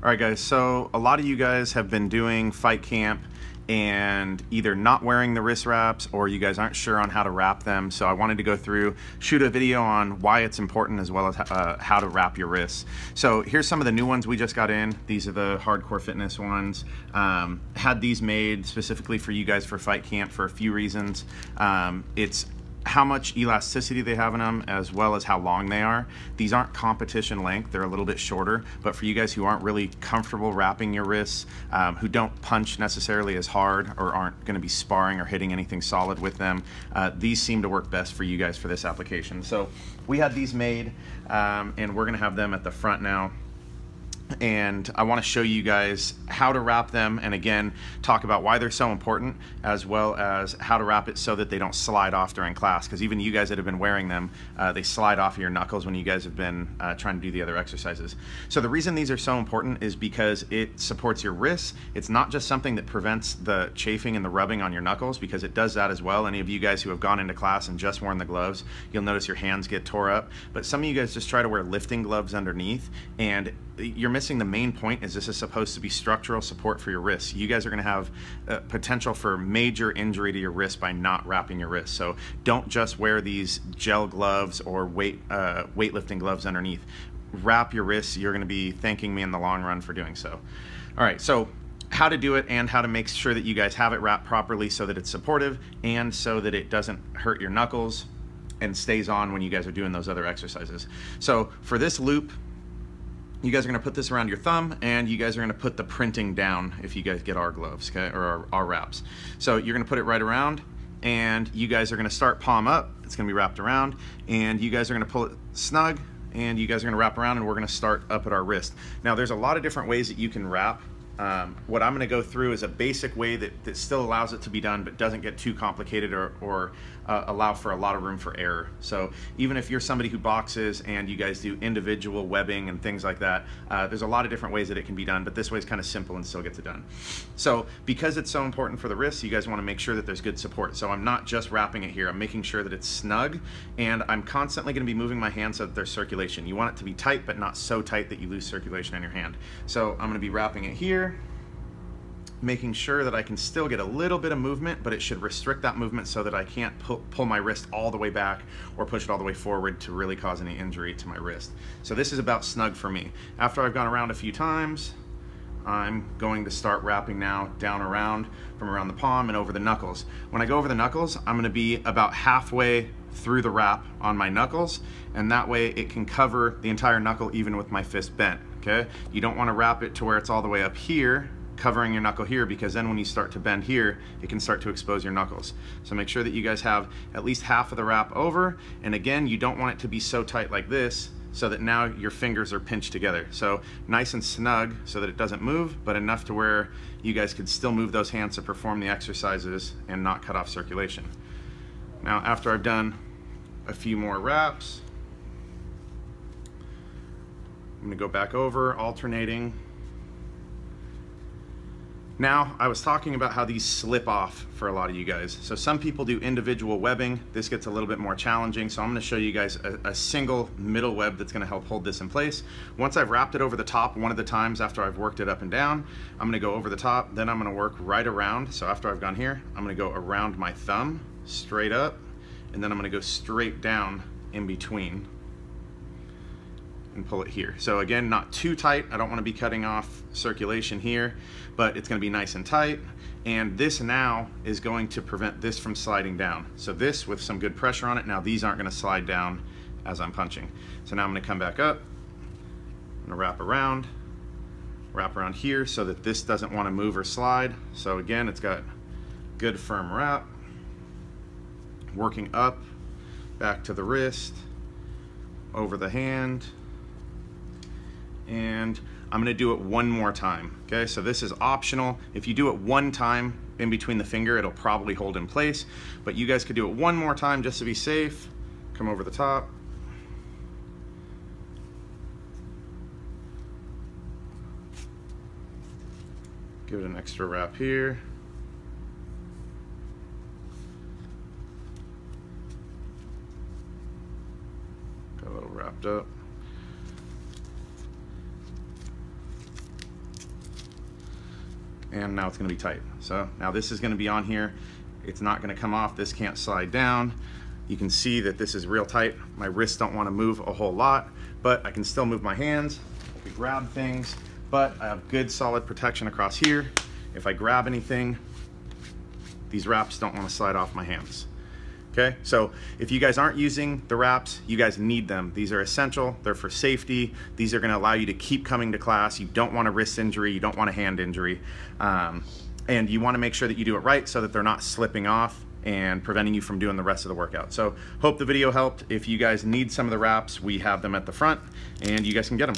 All right, guys, so a lot of you guys have been doing fight camp and either not wearing the wrist wraps or you guys aren't sure on how to wrap them. So I wanted to go through, shoot a video on why it's important as well as how to wrap your wrists. So here's some of the new ones we just got in. These are the Hardcore Fitness ones. Had these made specifically for you guys for fight camp for a few reasons. It's how much elasticity they have in them as well as how long they are. These aren't competition length, they're a little bit shorter, but for you guys who aren't really comfortable wrapping your wrists, who don't punch necessarily as hard or aren't going to be sparring or hitting anything solid with them, these seem to work best for you guys for this application. So we had these made and we're going to have them at the front now. And I want to show you guys how to wrap them, and again talk about why they're so important as well as how to wrap it so that they don't slide off during class, because even you guys that have been wearing them, they slide off of your knuckles when you guys have been trying to do the other exercises. So the reason these are so important is because it supports your wrists. It's not just something that prevents the chafing and the rubbing on your knuckles, because it does that as well. Any of you guys who have gone into class and just worn the gloves, you'll notice your hands get tore up, but some of you guys just try to wear lifting gloves underneath and you're missing the main point. Is this is supposed to be structural support for your wrists. You guys are going to have potential for major injury to your wrist by not wrapping your wrist. So don't just wear these gel gloves or weightlifting gloves underneath. Wrap your wrists. You're going to be thanking me in the long run for doing so. All right, so how to do it and how to make sure that you guys have it wrapped properly so that it's supportive and so that it doesn't hurt your knuckles and stays on when you guys are doing those other exercises. So for this loop, you guys are going to put this around your thumb, and you guys are going to put the printing down if you guys get our gloves, okay, or our wraps. So you're going to put it right around, and you guys are going to start palm up. It's going to be wrapped around, and you guys are going to pull it snug, and you guys are going to wrap around, and we're going to start up at our wrist. Now, there's a lot of different ways that you can wrap. What I'm going to go through is a basic way that still allows it to be done but doesn't get too complicated or allow for a lot of room for error. So even if you're somebody who boxes and you guys do individual webbing and things like that, there's a lot of different ways that it can be done, but this way is kind of simple and still gets it done. So because it's so important for the wrists, you guys want to make sure that there's good support. So I'm not just wrapping it here, I'm making sure that it's snug, and I'm constantly going to be moving my hand so that there's circulation. You want it to be tight but not so tight that you lose circulation in your hand. So I'm going to be wrapping it here, making sure that I can still get a little bit of movement, but it should restrict that movement so that I can't pull my wrist all the way back or push it all the way forward to really cause any injury to my wrist. So this is about snug for me. After I've gone around a few times, I'm going to start wrapping now down around from around the palm and over the knuckles. When I go over the knuckles, I'm going to be about halfway through the wrap on my knuckles, and that way it can cover the entire knuckle even with my fist bent, okay? You don't want to wrap it to where it's all the way up here, covering your knuckle here, because then when you start to bend here, it can start to expose your knuckles. So make sure that you guys have at least half of the wrap over, and again, you don't want it to be so tight like this so that now your fingers are pinched together. So nice and snug so that it doesn't move, but enough to where you guys could still move those hands to perform the exercises and not cut off circulation. Now, after I've done a few more wraps, I'm gonna go back over, alternating. Now, I was talking about how these slip off for a lot of you guys. So some people do individual webbing. This gets a little bit more challenging. So I'm going to show you guys a single middle web that's going to help hold this in place. Once I've wrapped it over the top one of the times after I've worked it up and down, I'm going to go over the top. Then I'm going to work right around. So after I've gone here, I'm going to go around my thumb, straight up, and then I'm going to go straight down in between and pull it here. So again, not too tight. I don't want to be cutting off circulation here, but it's going to be nice and tight. And this now is going to prevent this from sliding down. So this with some good pressure on it, now these aren't going to slide down as I'm punching. So now I'm going to come back up, I'm going to wrap around here so that this doesn't want to move or slide. So again, it's got good firm wrap, working up, back to the wrist, over the hand, and I'm going to do it one more time. Okay, so this is optional. If you do it one time in between the finger, it'll probably hold in place, but you guys could do it one more time just to be safe. Come over the top. Give it an extra wrap here. Got a little wrapped up. and now it's gonna be tight. So now this is gonna be on here. It's not gonna come off. This can't slide down. You can see that this is real tight. My wrists don't wanna move a whole lot, but I can still move my hands to grab things, but I have good solid protection across here. If I grab anything, these wraps don't wanna slide off my hands. Okay, so if you guys aren't using the wraps, you guys need them. These are essential, they're for safety. These are gonna allow you to keep coming to class. You don't want a wrist injury, you don't want a hand injury. And you wanna make sure that you do it right so that they're not slipping off and preventing you from doing the rest of the workout. So hope the video helped. If you guys need some of the wraps, we have them at the front and you guys can get them.